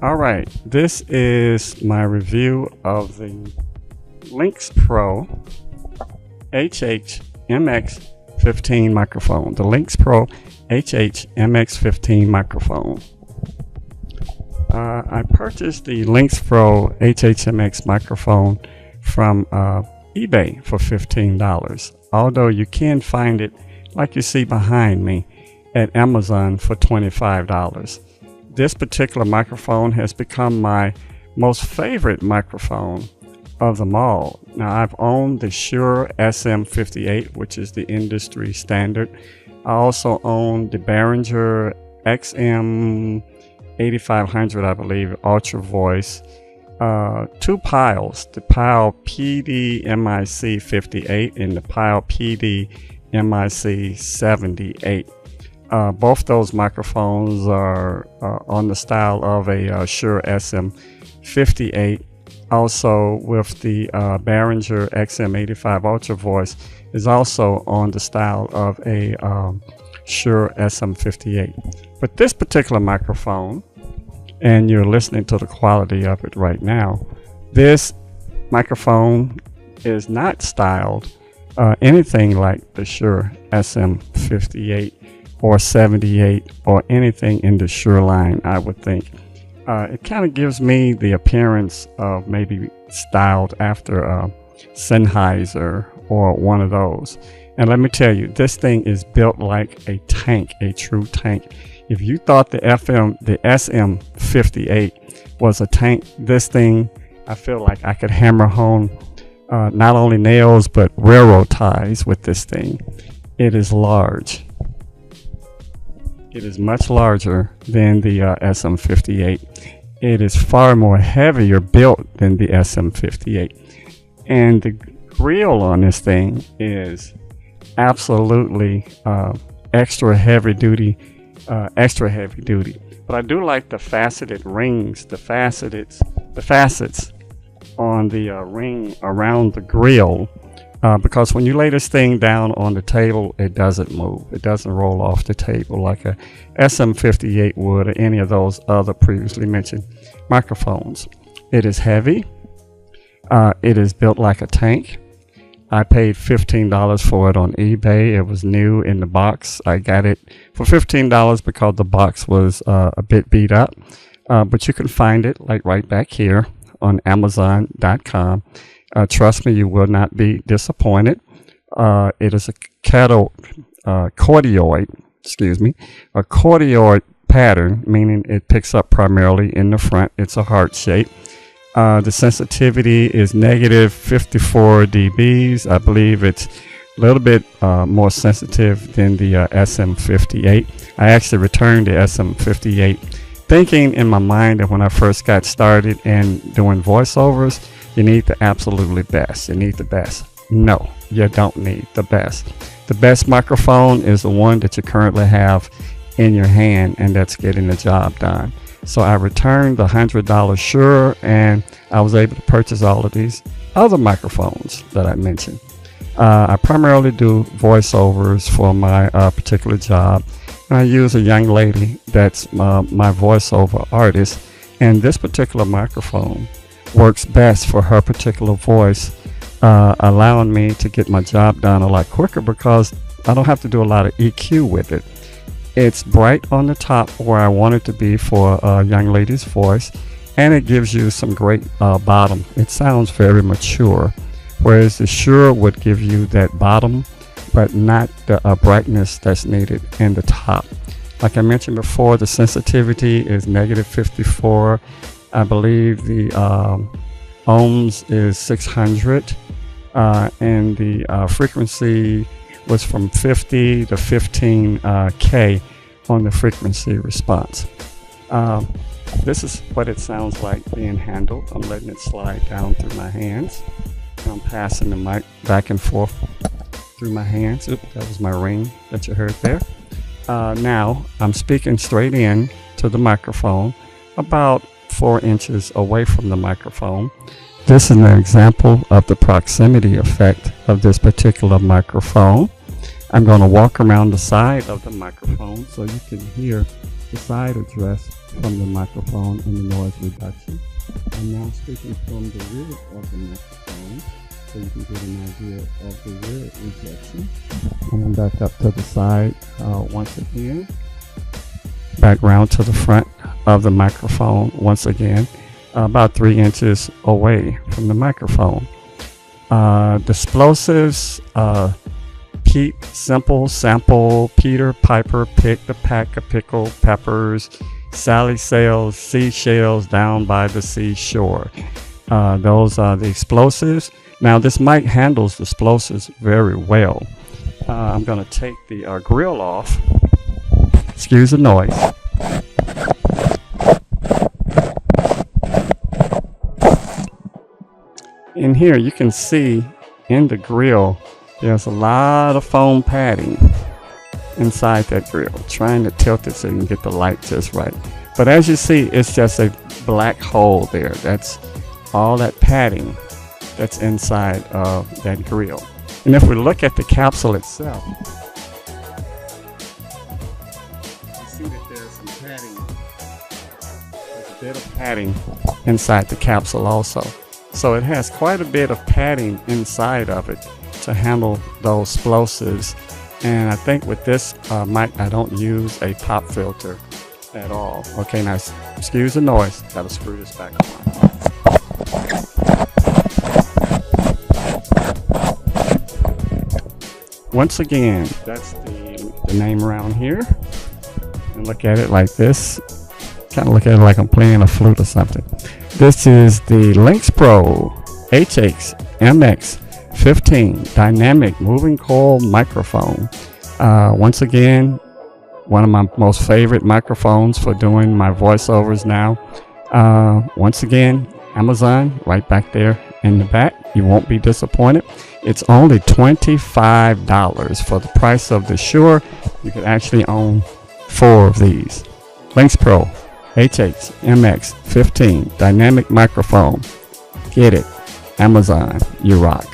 All right, this is my review of the LyxPro HHMX-15 microphone. The LyxPro HHMX-15 microphone. I purchased the LyxPro HHMX microphone from eBay for $15, although you can find it, like you see behind me, at Amazon for $25. This particular microphone has become my most favorite microphone of them all. Now, I've owned the Shure SM58, which is the industry standard. I also own the Behringer XM8500, I believe, Ultra Voice. Two Piles, the Pile PD-MIC58 and the Pile PD-MIC78. Both those microphones are on the style of a Shure SM58. Also, with the Behringer XM85 Ultra Voice is also on the style of a Shure SM58. But this particular microphone, and you're listening to the quality of it right now, this microphone is not styled anything like the Shure SM58 or 78 or anything in the Shure line, I would think. It kind of gives me the appearance of maybe styled after Sennheiser or one of those. And let me tell you, this thing is built like a tank, a true tank. If you thought the SM58 was a tank, this thing, I feel like I could hammer home not only nails but railroad ties with this thing. It is large. It is much larger than the SM58. It is far more heavier built than the SM58. And the grill on this thing is absolutely extra heavy duty. But I do like the faceted rings, the facets on the ring around the grill. Because when you lay this thing down on the table, it doesn't move. It doesn't roll off the table like a SM58 would or any of those other previously mentioned microphones. It is heavy. It is built like a tank. I paid $15 for it on eBay. It was new in the box. I got it for $15 because the box was a bit beat up. But you can find it like right back here on Amazon.com. Trust me, you will not be disappointed. It is a cardioid pattern, meaning it picks up primarily in the front. It's a heart shape. The sensitivity is negative 54 dBs. I believe it's a little bit more sensitive than the SM58. I actually returned the SM58 thinking in my mind that when I first got started and doing voiceovers, you need the absolutely best. You need the best. No, you don't need the best. The best microphone is the one that you currently have in your hand, and that's getting the job done. So I returned the $100 Shure, and I was able to purchase all of these other microphones that I mentioned. I primarily do voiceovers for my particular job, and I use a young lady that's my voiceover artist, and this particular microphone works best for her particular voice, allowing me to get my job done a lot quicker because I don't have to do a lot of EQ with it. It's bright on the top where I want it to be for a young lady's voice, and it gives you some great bottom. It sounds very mature, whereas the Shure would give you that bottom but not the brightness that's needed in the top. Like I mentioned before, the sensitivity is negative 54. I believe the ohms is 600, and the frequency was from 50 to 15K on the frequency response. This is what it sounds like being handled. I'm letting it slide down through my hands. I'm passing the mic back and forth through my hands. Oops, that was my ring that you heard there. Now I'm speaking straight in to the microphone, about 4 inches away from the microphone. This is an example of the proximity effect of this particular microphone. I'm going to walk around the side of the microphone so you can hear the side address from the microphone and the noise reduction. I'm now speaking from the rear of the microphone, so you can get an idea of the rear rejection. And back up to the side once again. Back round to the front of the microphone once again, about 3 inches away from the microphone. The explosives, Pete, Simple, Sample, Peter, Piper, Pick, the Pack, a Pickle, Peppers, Sally Sails, Seashells, Down by the Seashore. Those are the explosives. Now this mic handles the explosives very well. I'm going to take the grill off. Excuse the noise. In here you can see in the grill there's a lot of foam padding inside that grill. Trying to tilt it so you can get the light just right. But as you see, it's just a black hole there. That's all that padding that's inside of that grill. And if we look at the capsule itself, you see that there's some padding. There's a bit of padding inside the capsule also. So it has quite a bit of padding inside of it to handle those explosives. And I think with this mic, I don't use a pop filter at all. Okay, now excuse the noise. Gotta screw this back on. Once again, that's the name around here. And look at it like this. Kind of look at it like I'm playing a flute or something. This is the LyxPro HHMX-15 dynamic moving coil microphone. Once again, one of my most favorite microphones for doing my voiceovers now. Once again, Amazon right back there in the back. You won't be disappointed. It's only $25 for the price of the Shure. You could actually own 4 of these. LyxPro HHMX-15 dynamic microphone. Get it. Amazon. You rock.